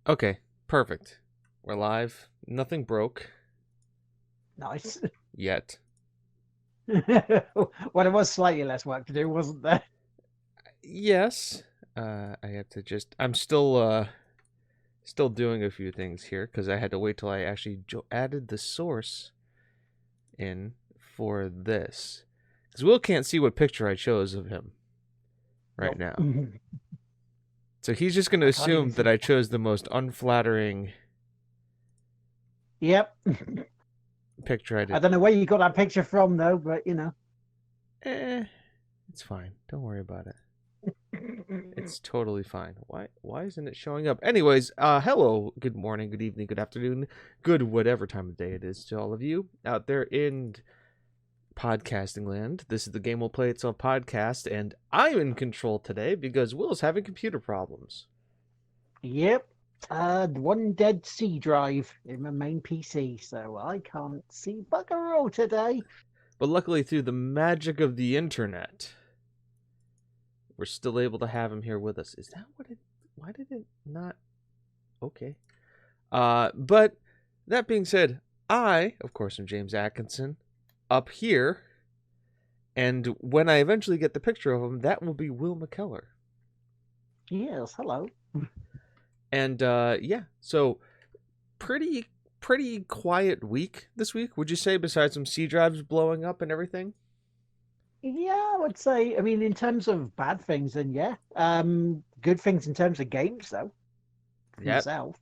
Okay, perfect. We're live. Nothing broke Nice. yet. Well, there was slightly less work to do, wasn't there? Yes. I have to just. I'm still doing a few things here because I had to wait till I actually added the source in for this. Because Will can't see what picture I chose of him right Nope. now, so he's just going to I can't even assume that see. I chose the most unflattering Yep. picture I I did. don't know where you got that picture from, though, but Eh, it's fine. Don't worry about it. It's totally fine. Why isn't it showing up? Anyways, hello, good morning, good evening, good afternoon, good whatever time of day it is to all of you out there in podcasting land. This is the Game Will Play Itself podcast, and I'm in control today because Will's having computer problems. Yep. One dead C drive in my main PC, so I can't see bugger all today. But luckily, through the magic of the internet, we're still able to have him here with us. Is that what it? Why did it not? Okay. But that being said, I, of course, am James Atkinson, up here, and when I eventually get the picture of him, that will be Will McKellar. Yes, hello. And yeah, so pretty quiet week this week, would you say, besides some C drives blowing up and everything? Yeah, I would say, I mean, in terms of bad things, then yeah. Good things in terms of games, though, for Yep. myself.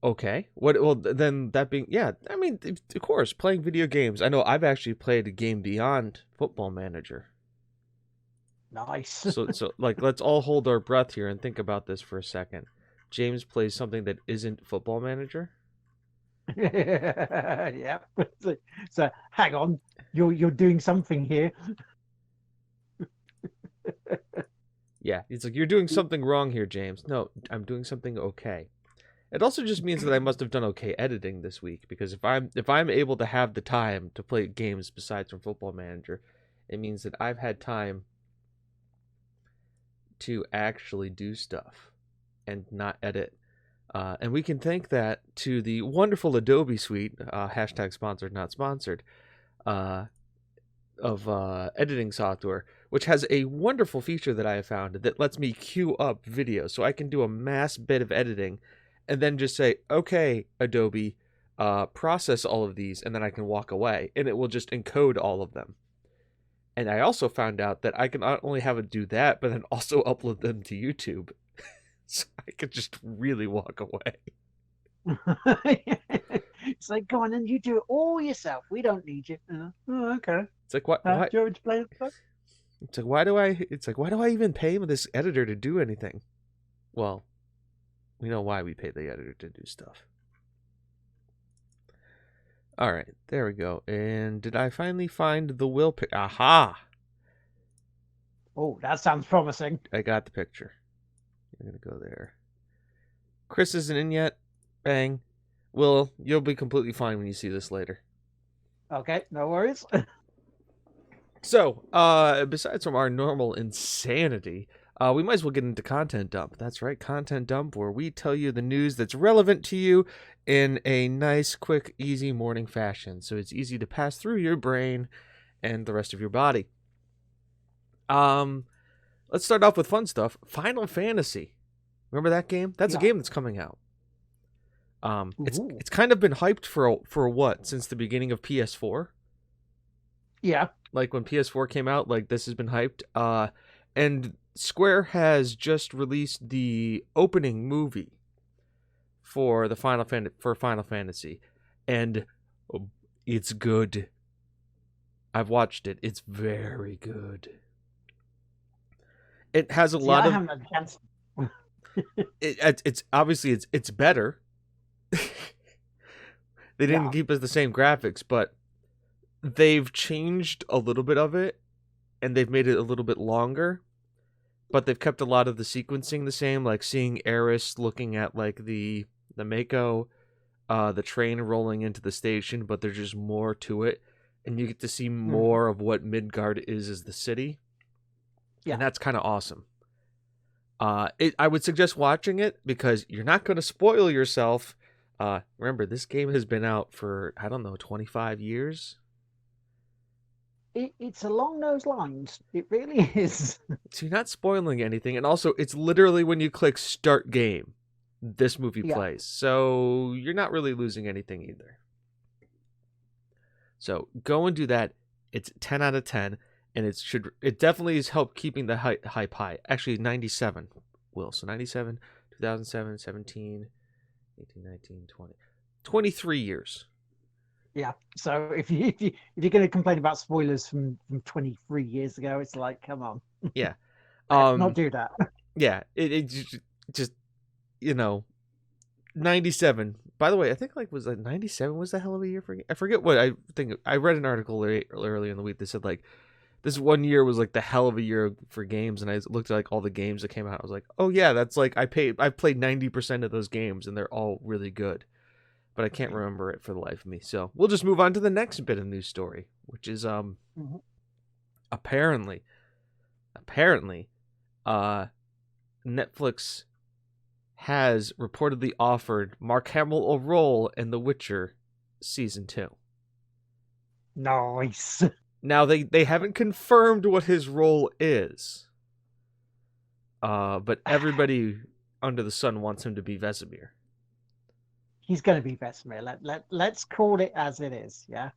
Okay. What? Well, then that being, yeah. I mean, of course, playing video games. I know I've actually played a game beyond Football Manager. Nice. So like, let's all hold our breath here and think about this for a second. James plays something that isn't Football Manager. Yeah. So hang on, you're doing something here. Yeah, it's like you're doing something wrong here, James. No, I'm doing something okay. It also just means that I must have done okay editing this week because if I'm able to have the time to play games besides from Football Manager, it means that I've had time to actually do stuff and not edit. And we can thank that to the wonderful Adobe suite, hashtag sponsored, not sponsored, uh, of editing software, which has a wonderful feature that I have found that lets me queue up videos. So I can do a mass bit of editing and then just say, okay, Adobe, process all of these, and then I can walk away, and it will just encode all of them. And I also found out that I can not only have it do that, but then also upload them to YouTube. So I could just really walk away. It's like, go on and you do it all yourself. We don't need you. Oh, okay. It's like what? Do Why? you want me to play it? It's like why do I? It's like why do I even pay this editor to do anything? Well, we know why we pay the editor to do stuff. All right, there we go. And did I finally find the Will pic? Aha! Oh, that sounds promising. I got the picture. I'm gonna go there. Chris isn't in yet. Bang. Will, you'll be completely fine when you see this later. Okay, no worries. So, besides from our normal insanity, we might as well get into content dump. That's right, content dump, where we tell you the news that's relevant to you in a nice, quick, easy morning fashion, so it's easy to pass through your brain and the rest of your body. Let's start off with fun stuff. Final Fantasy. Remember that game? That's a game that's coming out. It's kind of been hyped for what, since the beginning of PS4. Yeah. Like when PS4 came out, like this has been hyped. And Square has just released the opening movie for the Final Fantasy, and it's good. I've watched it. It's very good. It has a lot I of. haven't had a chance. It's obviously it's better. They didn't keep us the same graphics, but they've changed a little bit of it, and they've made it a little bit longer. But they've kept a lot of the sequencing the same, like seeing Eris looking at like the Mako, the train rolling into the station, but there's just more to it, and you get to see more of what Midgard is as the city. Yeah. And that's kind of awesome. I would suggest watching it because you're not going to spoil yourself. Remember, this game has been out for, I don't know, 25 years. It's along those lines. It really is. So you're not spoiling anything. And also, it's literally when you click start game, this movie Yeah. plays. So you're not really losing anything either. So go and do that. It's 10 out of 10. And it definitely has helped keeping the hype high. Actually, 97, Will. So 97, 2007, 17, 18, 19, 20. 23 years. Yeah. So if you're going to complain about spoilers from 23 years ago, it's like, come on. Yeah. Let's not do that. Yeah. It just, you know, 97. By the way, I think like was like 97 was the hell of a year for. I forget what I think. I read an article earlier in the week that said like this one year was like the hell of a year for games, and I looked at like all the games that came out. I was like, oh yeah, that's like I played 90% of those games, and they're all really good. But I can't remember it for the life of me. So we'll just move on to the next bit of news story, which is Mm-hmm. apparently, Netflix has reportedly offered Mark Hamill a role in The Witcher season 2. Nice. Now they haven't confirmed what his role is. But everybody under the sun wants him to be Vesemir. He's going to be Vesemir. Let's call it as it is. Yeah.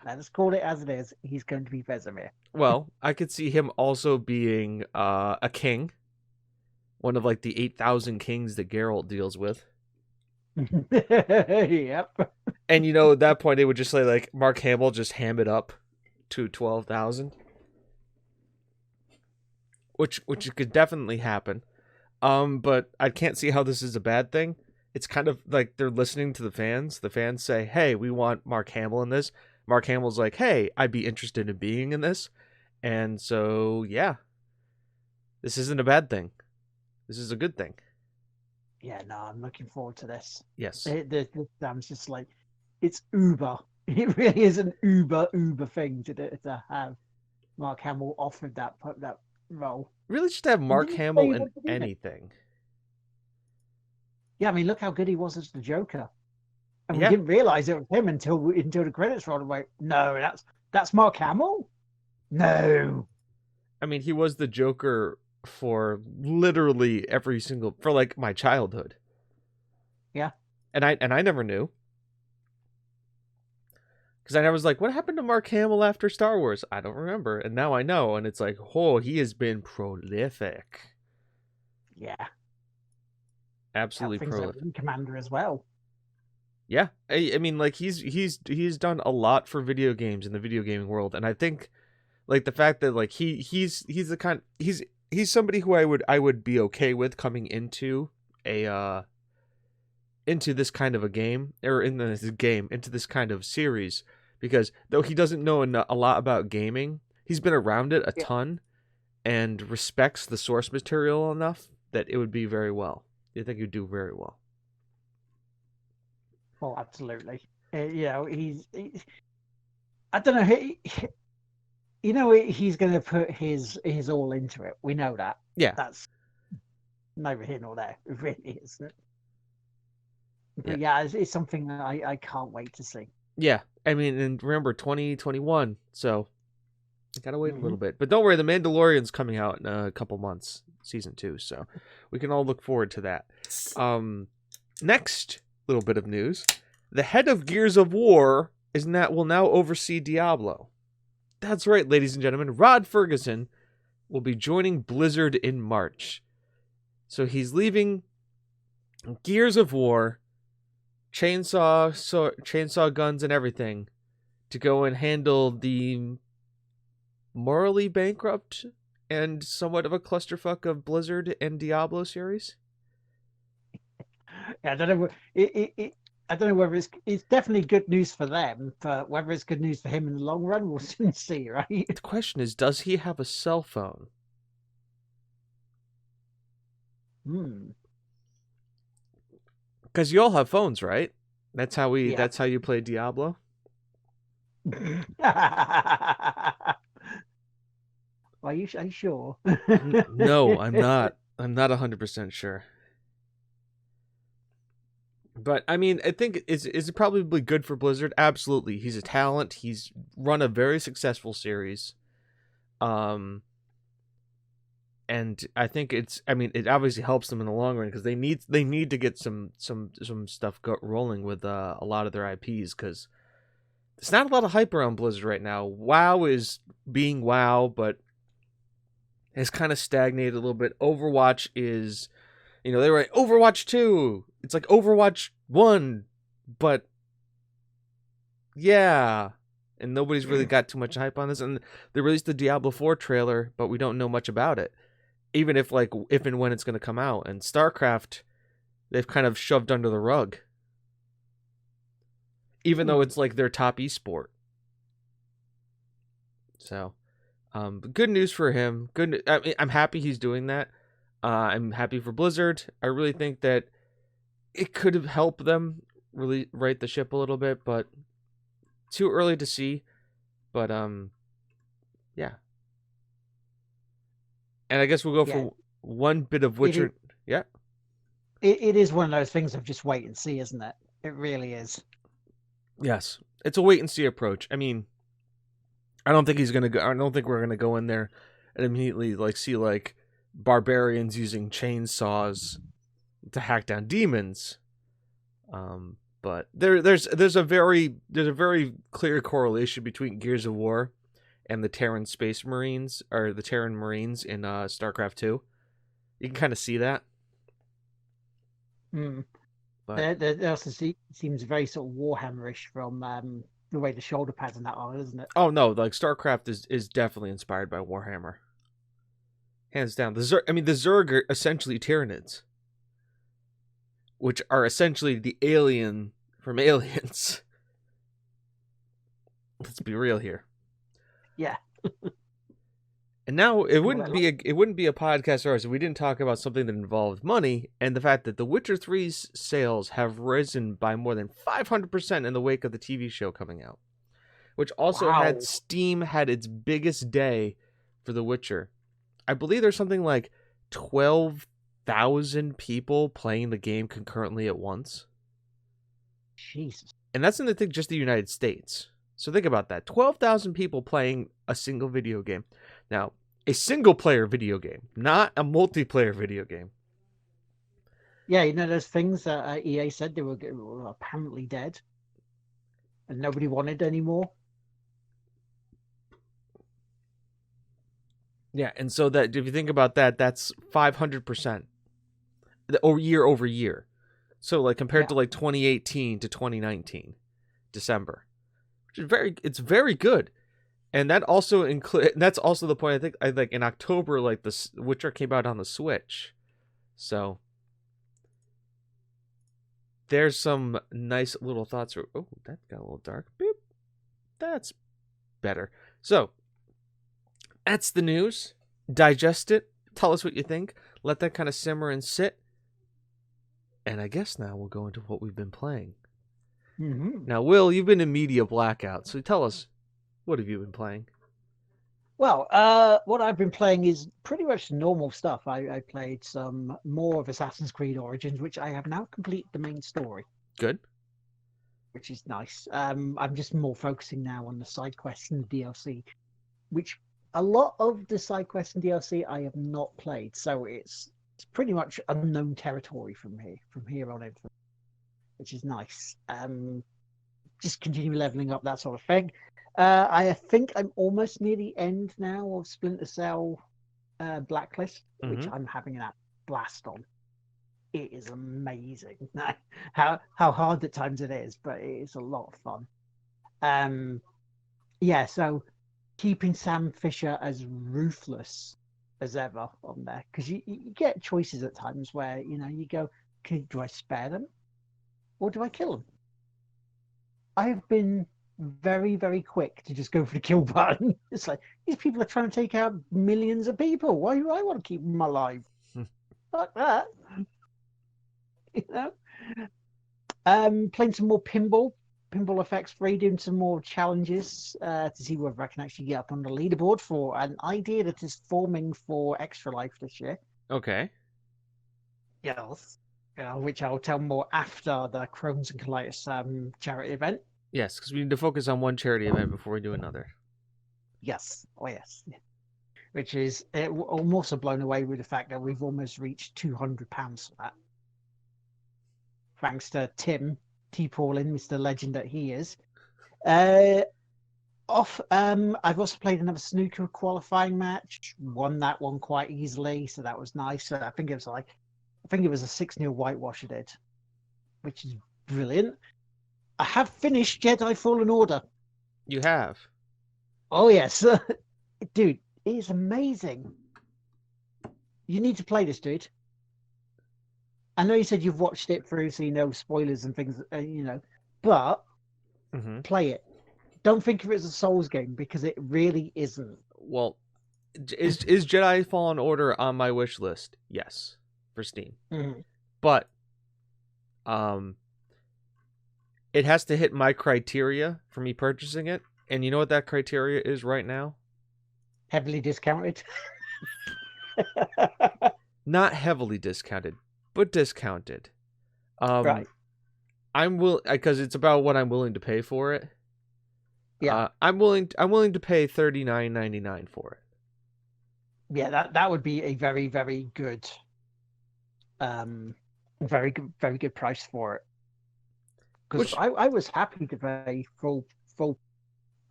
Let's call it as it is. He's going to be Vesemir. Well, I could see him also being a king. One of like the 8,000 kings that Geralt deals with. Yep. And you know, at that point, they would just say like Mark Hamill just ham it up to 12,000, which could definitely happen. But I can't see how this is a bad thing. It's kind of like they're listening to the fans. The fans say, "Hey, we want Mark Hamill in this." Mark Hamill's like, "Hey, I'd be interested in being in this," and so yeah, this isn't a bad thing. This is a good thing. Yeah, no, I'm looking forward to this. Yes. I'm just like, it's Uber. It really is an Uber thing to have Mark Hamill offered that role. Really, just have And Mark didn't say Hamill he in wanted to be in it. anything. Yeah, I mean, look how good he was as the Joker, and we Yeah. didn't realize it was him until the credits rolled away. No, that's Mark Hamill. No. I mean, he was the Joker for literally for like my childhood. Yeah. And I never knew. Because I was like, what happened to Mark Hamill after Star Wars? I don't remember. And now I know. And it's like, oh, he has been prolific. Yeah. Absolutely Things like prolific. Commander as well. Yeah. I mean, like he's done a lot for video games in the video gaming world. And I think like the fact that like he's the kind he's somebody who I would be okay with coming into a into this kind of a game, or into this kind of series, because though he doesn't know a lot about gaming, he's been around it a Yeah. ton and respects the source material enough that it would be very well. I think he'd do very well. Oh, absolutely. He's I don't know. He's going to put his all into it. We know that. Yeah. That's neither here nor there. It really isn't. Yeah. But yeah, it's something that I can't wait to see. Yeah. I mean, and remember 2021, so I gotta wait a little Mm-hmm. bit. But don't worry, The Mandalorian's coming out in a couple months, season 2, so we can all look forward to that. Next little bit of news: the head of Gears of War will now oversee Diablo. That's right, ladies and gentlemen. Rod Ferguson will be joining Blizzard in March, so he's leaving Gears of War, chainsaw guns and everything, to go and handle the morally bankrupt and somewhat of a clusterfuck of Blizzard and Diablo series. Yeah, I don't know. I don't know whether it's definitely good news for them, but whether it's good news for him in the long run, we'll soon see, right? The question is, does he have a cell phone? Because you all have phones, right? That's how Yeah. That's how you play Diablo. Are you sure? No, I'm not. I'm not 100% sure. But I mean, I think is it probably good for Blizzard? Absolutely. He's a talent. He's run a very successful series. Um and I think I mean, it obviously helps them in the long run because they need to get some stuff rolling with a lot of their IPs cuz there's not a lot of hype around Blizzard right now. WoW is being WoW, but has kind of stagnated a little bit. Overwatch is, they were like Overwatch 2. It's like Overwatch 1, but yeah. And nobody's really got too much hype on this. And they released the Diablo 4 trailer, but we don't know much about it. Even if and when it's going to come out. And StarCraft, they've kind of shoved under the rug. Even though it's like their top esport. So, good news for him. I'm happy he's doing that. I'm happy for Blizzard. I really think that it could have helped them really right the ship a little bit, but too early to see. But yeah. And I guess we'll go for one bit of Witcher. Yeah. It is one of those things of just wait and see, isn't it? It really is. Yes, it's a wait and see approach. I mean, I don't think I don't think we're gonna go in there and immediately see barbarians using chainsaws to hack down demons. But there's a very clear correlation between Gears of War and the Terran Space Marines, or the Terran Marines in StarCraft 2. You can kind of see that. But there also seems very sort of Warhammerish from the way the shoulder pads and that are, isn't it? Oh no, StarCraft is definitely inspired by Warhammer, hands down. The Zerg are essentially Tyranids, which are essentially the alien from Aliens. Let's be real here. Yeah. And now it wouldn't be a podcast or if we didn't talk about something that involved money and the fact that The Witcher 3's sales have risen by more than 500% in the wake of the TV show coming out, which also had Steam had its biggest day for The Witcher. I believe there's something like 12,000 people playing the game concurrently at once. Jesus. And that's in just the United States. So think about that. 12,000 people playing a single video game. Now, a single-player video game, not a multiplayer video game. Yeah, those things that EA said they were apparently dead. And nobody wanted anymore. Yeah, and so that if you think about that, that's 500% year over year. So compared to 2018 to 2019, December, which is it's very good. And that also that's also the point. I think in October, the Witcher came out on the Switch, so there's some nice little thoughts. Oh, that got a little dark. Boop. That's better. So that's the news. Digest it. Tell us what you think. Let that kind of simmer and sit. And I guess now we'll go into what we've been playing. Mm-hmm. Now, Will, you've been in media blackout, so tell us, what have you been playing? Well, what I've been playing is pretty much normal stuff. I played some more of Assassin's Creed Origins, which I have now completed the main story. Good. Which is nice. I'm just more focusing now on the side quests and the DLC, which a lot of the side quests and DLC I have not played, so it's pretty much unknown territory from here on in, which is nice. Just continue leveling up, that sort of thing. I think I'm almost near the end now of Splinter Cell Blacklist, which I'm having a blast on. It is amazing how hard at times it is, but it is a lot of fun. Yeah, so keeping Sam Fisher as ruthless as ever on there, because you get choices at times where you go, do I spare them or do I kill them? I have been very, very quick to just go for the kill button. It's like, these people are trying to take out millions of people. Why do I want to keep them alive? Fuck that. Playing some more pinball effects free, doing some more challenges to see whether I can actually get up on the leaderboard for an idea that is forming for Extra Life this year. Okay. Yes. Which I'll tell more after the Crohn's and Colitis charity event. Yes, because we need to focus on one charity event before we do another. Yes. Oh, yes. Which is, I'm also blown away with the fact that we've almost reached £200 for that. Thanks to Tim T. Paulin, Mr. Legend that he is. I've also played another snooker qualifying match, won that one quite easily, so that was nice. I think it was a 6-0 whitewash I did, which is brilliant. I have finished Jedi Fallen Order. You have? Oh yes. Dude, it is amazing. You need to play this, dude. I know you said you've watched it through, so you know spoilers and things, but play it. Don't think of it as a Souls game, because it really isn't. Well, is Jedi Fallen Order on my wish list? Yes, for Steam. But it has to hit my criteria for me purchasing it. And you know what that criteria is right now? Heavily discounted. Not heavily discounted, but discounted. Right. Because it's about what I'm willing to pay for it. Yeah. I'm willing to pay $39.99 for it. Yeah, that would be a very, very good very good price for it. Because I was happy to pay full.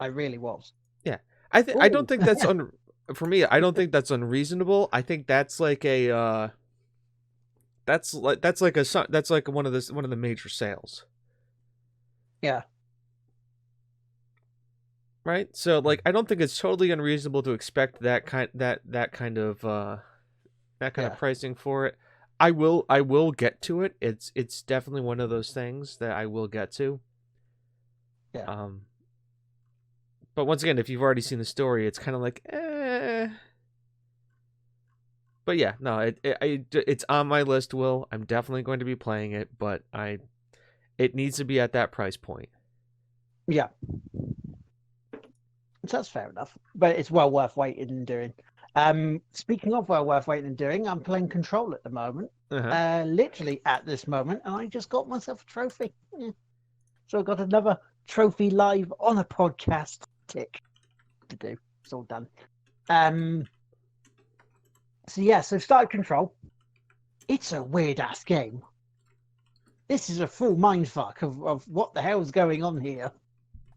I really was. Yeah. I don't think that's for me, I don't think that's unreasonable. I think that's like a that's like one of the major sales. Yeah. Right? So like I don't think it's totally unreasonable to expect that kind of pricing for it. I will get to it. It's definitely one of those things that I will get to. Yeah. But once again, if you've already seen the story, it's kind of like, But yeah, no, it's on my list, Will. I'm definitely going to be playing it, but it needs to be at that price point. Yeah. So that's fair enough. But it's well worth waiting and doing. Speaking of well worth waiting and doing, I'm playing Control at the moment. Literally at this moment, and I just got myself a trophy. Yeah. So I got another trophy live on a podcast tick to do. It's all done. So started Control. It's a weird ass game. This is a full mindfuck of what the hell's going on here.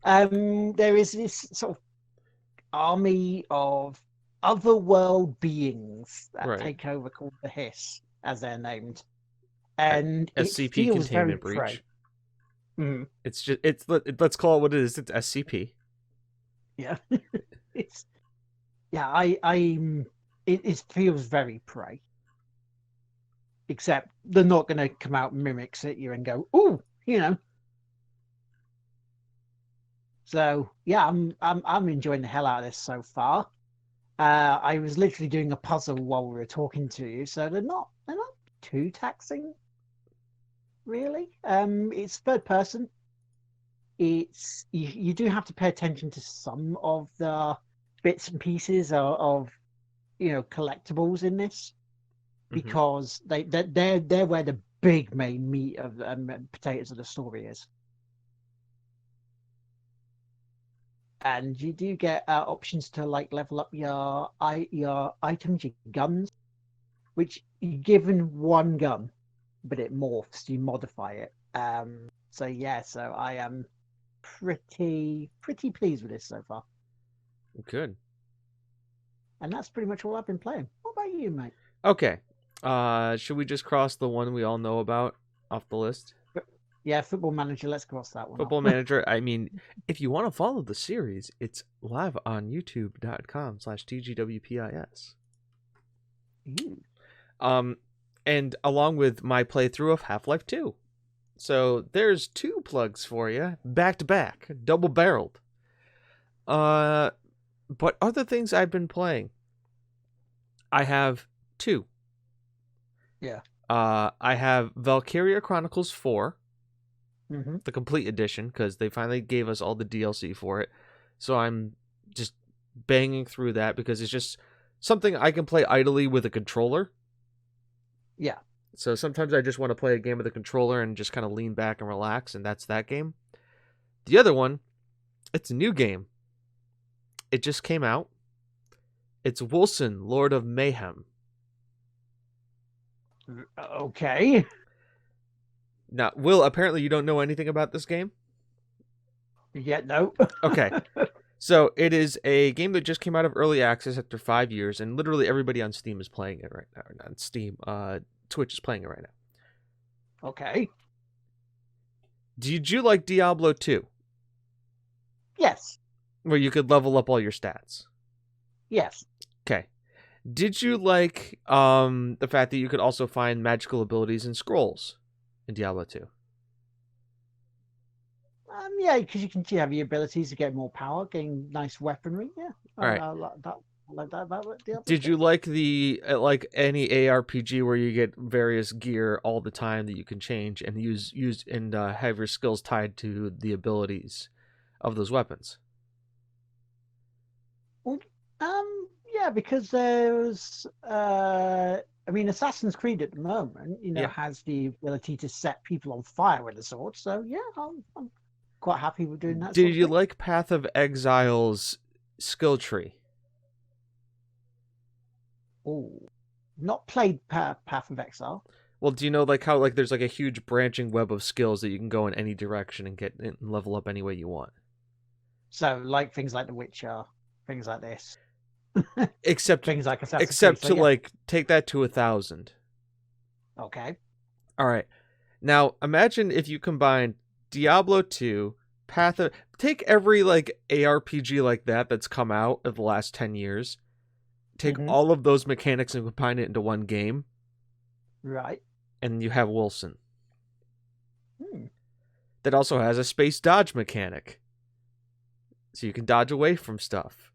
There is this sort of army of otherworld beings that take over, called the Hiss, as they're named, and SCP it feels containment very breach. It's let's call it what it is. It's SCP. Yeah. It feels very Prey, except they're not going to come out and mimics at you and go, "Ooh," So yeah, I'm enjoying the hell out of this so far. I was literally doing a puzzle while we were talking to you, so they're not too taxing, really. It's third person. It's you do have to pay attention to some of the bits and pieces of collectibles in this, because they're where the big main meat of the potatoes of the story is. And you do get options to like level up your items, your guns, which you're given one gun, but it morphs. You modify it. So I am pretty pleased with this so far. Good. And that's pretty much all I've been playing. What about you, mate? Okay. Should we just cross the one we all know about off the list? Yeah, Football Manager. Let's cross that one. Football Manager. I mean, if you want to follow the series, it's live on youtube.com/TGWPIS. And along with my playthrough of Half-Life 2. So there's 2 plugs for you, back to back, double barreled. But other things I've been playing, I have 2. Yeah. I have Valkyria Chronicles 4. The complete edition, because they finally gave us all the DLC for it. So I'm just banging through that because it's just something I can play idly with a controller. Yeah. So sometimes I just want to play a game with a controller and just kind of lean back and relax, and that's that game. The other one, it's a new game. It just came out. It's Wilson, Lord of Mayhem. Okay. Now, Will, apparently you don't know anything about this game? Yeah, no. Okay. So it is a game that just came out of early access after 5 years, and literally everybody on Steam is playing it right now. Not on Steam, Twitch is playing it right now. Okay. Did you like Diablo 2, Yes. where you could level up all your stats? Yes. Okay. Did you like the fact that you could also find magical abilities and scrolls in Diablo 2? Yeah, because you have the abilities to get more power, gain nice weaponry. Yeah, All right. I like that. I like that about the other Did you like the like any ARPG where you get various gear all the time that you can change and use and have your skills tied to the abilities of those weapons? Well, yeah, because there's I mean, Assassin's Creed at the moment, Yeah. has the ability to set people on fire with a sword. So yeah, I'm quite happy with doing that sort Did of you thing. like Path of Exile's skill tree? Oh, not played Path of Exile. Well, do you know like how like there's like a huge branching web of skills that you can go in any direction and get and level up any way you want? So like things like The Witcher, things like this, Except things like Assassin's Creed. except So to yeah, like take that to 1,000. okay. All right. Now imagine if you combine Diablo 2, Path of take every like ARPG like that that's come out of the last 10 years, take Hmm. all of those mechanics and combine it into one game, Right. and you have Wilson. Hmm. That also has a space dodge mechanic. So you can dodge away from stuff.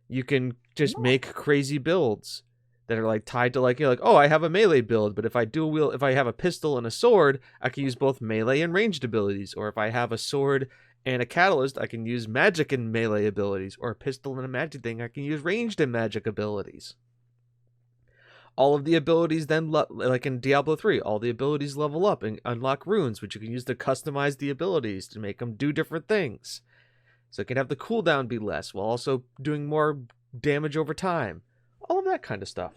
You can just No. make crazy builds that are like tied to like you're like, oh, I have a melee build, but if I have a pistol and a sword, I can use both melee and ranged abilities. Or if I have a sword and a catalyst, I can use magic and melee abilities. Or a pistol and a magic thing, I can use ranged and magic abilities. All of the abilities then, like in Diablo 3, all the abilities level up and unlock runes, which you can use to customize the abilities to make them do different things. So it can have the cooldown be less while also doing more damage over time. All of that kind of stuff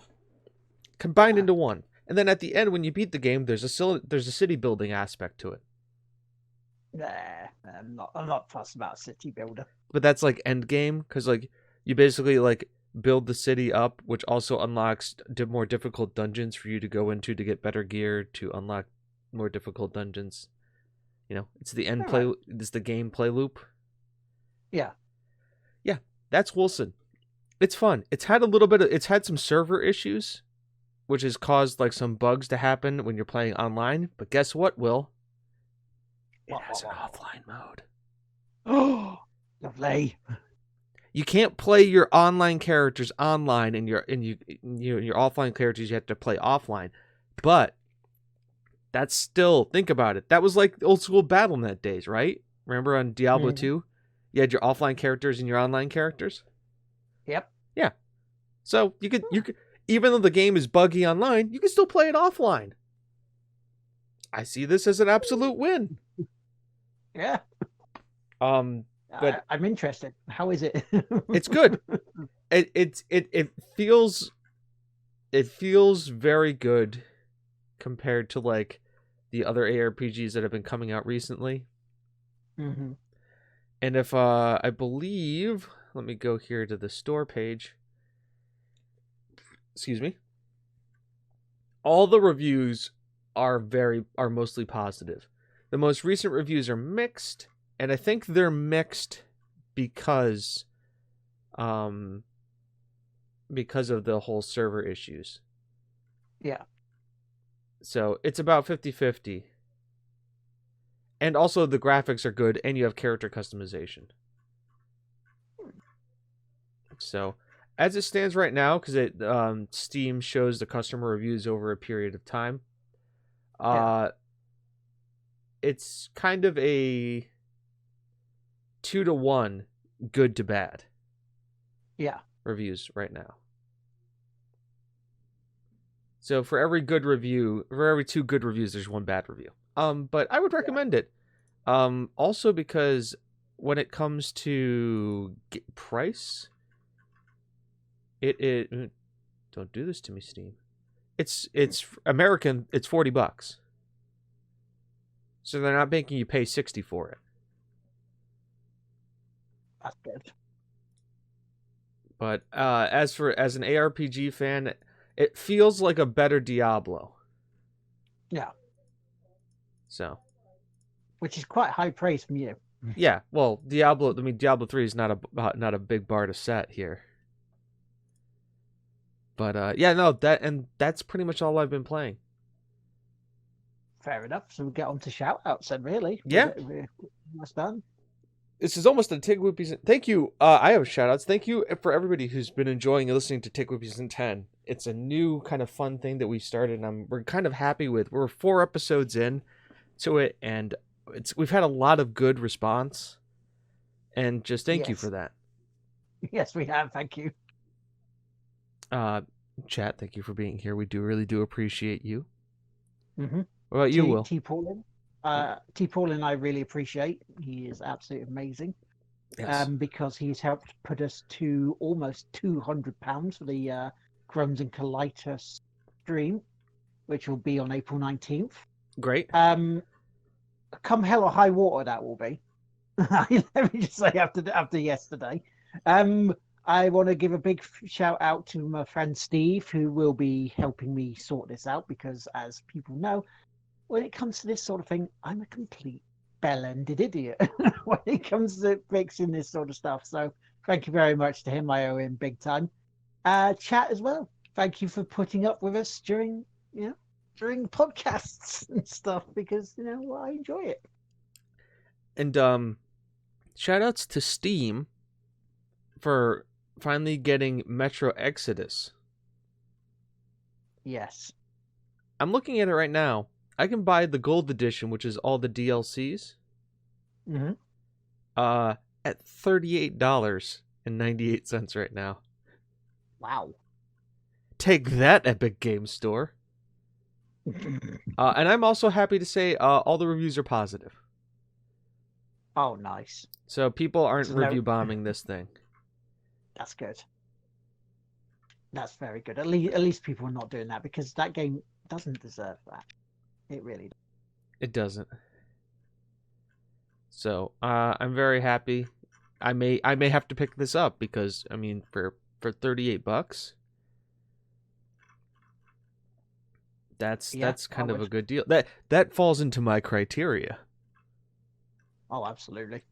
combined Ah, into one. And then at the end, when you beat the game, there's a city building aspect to it. nah, I'm not fussed about City Builder. But that's like end game because like you basically like build the city up, which also unlocks more difficult dungeons for you to go into to get better gear to unlock more difficult dungeons. It's the end All right. play. It's the gameplay loop. Yeah. Yeah, that's Wilson. It's fun. It's had some server issues, which has caused like some bugs to happen when you're playing online. But guess what, Will? It has an What? offline mode. Oh, lovely. You can't play your online characters online, and your offline characters you have to play offline. But that's still think about it. That was like old school BattleNet days, right? Remember on Diablo Mm. 2? You had your offline characters and your online characters? Yep. Yeah. So you could even though the game is buggy online, you can still play it offline. I see this as an absolute win. Yeah. Um, but I'm interested. How is it? it's good. It feels very good compared to like the other ARPGs that have been coming out recently. Hmm. And if I believe, let me go here to the store page. Excuse me. All the reviews are mostly positive. The most recent reviews are mixed, and I think they're mixed because um because of the whole server issues. Yeah. So it's about 50-50. And also the graphics are good and you have character customization. So as it stands right now, because Steam shows the customer reviews over a period of time, Yeah. uh it's kind of a 2-to-1 good to bad Yeah. reviews right now. So for every good review, for every 2 good reviews, there's 1 bad review. But I would Yeah. recommend it. Also because when it comes to price, it don't do this to me, Steam. It's American. It's $40, so they're not making you pay 60 for it. That's good. But as an ARPG fan, it feels like a better Diablo. Yeah. So Which is quite high praise from you. yeah, well, Diablo 3 is not a big bar to set here. But yeah, no, that's pretty much all I've been playing. Fair enough. So we'll get on to shout outs then, really. Yeah, We're almost done. this is almost a TGWPIS. Thank you. I have shout outs. Thank you for everybody who's been enjoying and listening to TGWPIS 10. It's a new kind of fun thing that we started, and we're kind of happy with. We're 4 episodes in to it, and we've had a lot of good response, and just thank you Yes. for that. Yes, we have. Thank you. Chat, thank you for being here. We really do appreciate you. Mm-hmm. What about you, Will? T. Paulin. T. Paulin, I really appreciate. He is absolutely amazing. Yes. Because he's helped put us to almost £200 for the Crohn's and Colitis stream, which will be on April 19th. Great. Come hell or high water, that will be. Let me just say after yesterday. I want to give a big shout out to my friend Steve, who will be helping me sort this out, because as people know, when it comes to this sort of thing, I'm a complete bell-ended idiot when it comes to fixing this sort of stuff. So thank you very much to him. I owe him big time. Chat as well. Thank you for putting up with us during podcasts and stuff, because I enjoy it. And shout outs to Steam for finally getting Metro Exodus. Yes. I'm looking at it right now. I can buy the gold edition, which is all the DLCs. Mm-hmm. At $38.98 right now. Wow. Take that, Epic Game Store. And I'm also happy to say all the reviews are positive. Oh, nice. So people aren't So review bombing this thing. That's good. That's very good. At least people are not doing that, because that game doesn't deserve that. It really does. It doesn't. So I'm very happy. I may have to pick this up, because I mean for $38, that's kind of a good deal. That falls into my criteria. Oh, absolutely.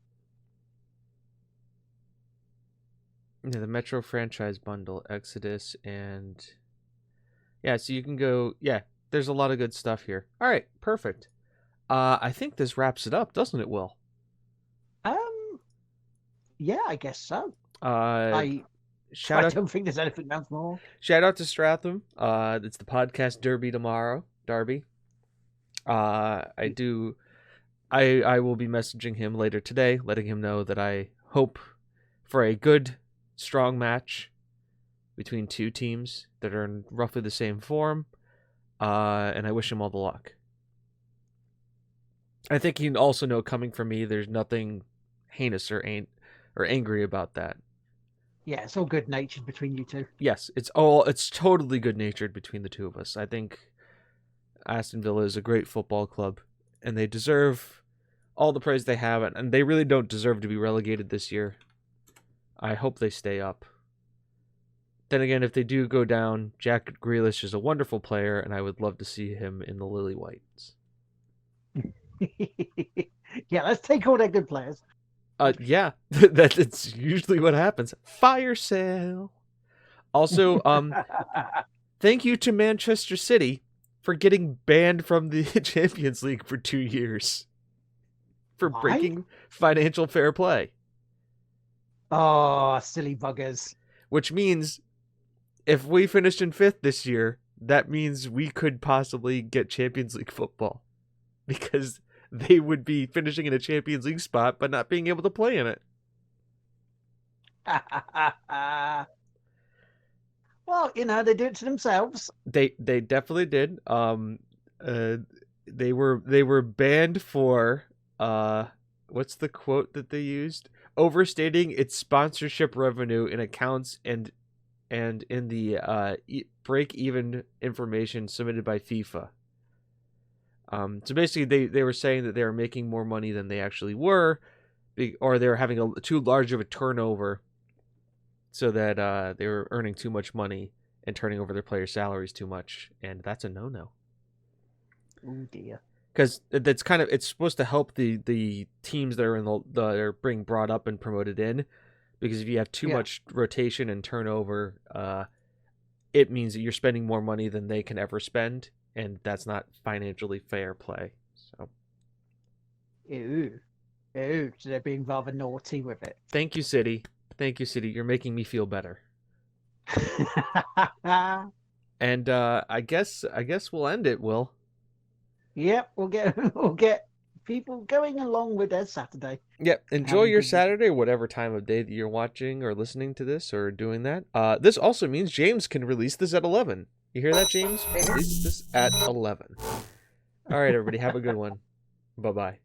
Yeah, the Metro franchise bundle, Exodus, and yeah, so you can go. Yeah, there's a lot of good stuff here. All right, perfect. I think this wraps it up, doesn't it, Will? Yeah, I guess so. I don't think there's anything else more. Shout out to Stratham. It's the podcast Derby tomorrow. Darby. I will be messaging him later today, letting him know that I hope for a good, strong match between 2 teams that are in roughly the same form. And I wish him all the luck. I think you also know, coming from me, there's nothing heinous or angry about that. Yeah, it's all good natured between you two. Yes, it's totally good natured between the 2 of us. I think Aston Villa is a great football club, and they deserve all the praise they have, and they really don't deserve to be relegated this year. I hope they stay up. Then again, if they do go down, Jack Grealish is a wonderful player, and I would love to see him in the Lily Whites. Yeah, let's take all their good players. Yeah, that's usually what happens. Fire sale. Also, thank you to Manchester City for getting banned from the Champions League for 2 years for breaking financial fair play. Oh, silly buggers. Which means if we finished in 5th this year, that means we could possibly get Champions League football, because they would be finishing in a Champions League spot but not being able to play in it. Well, they do it to themselves. They definitely did. Uh, they were banned for what's the quote that they used? Overstating its sponsorship revenue in accounts and in the break even information submitted by FIFA. So basically, they were saying that they were making more money than they actually were, or they were having too large of a turnover, so that they were earning too much money and turning over their players' salaries too much, and that's a no-no. Oh dear. Because it's supposed to help the teams that are that are being brought up and promoted in, because if you have too Yeah. much rotation and turnover, it means that you're spending more money than they can ever spend, and that's not financially fair play. So Ew. Ew. So they're being rather naughty with it. thank you, City. Thank you, City. You're making me feel better. And I guess we'll end it, Will. Yep, we'll get people going along with their Saturday, Yep. Enjoy having your good with it. Saturday, whatever time of day that you're watching or listening to this or doing that. This also means James can release this at 11. You hear that, James? Release this at 11. All right, everybody. Have a good one. Bye bye.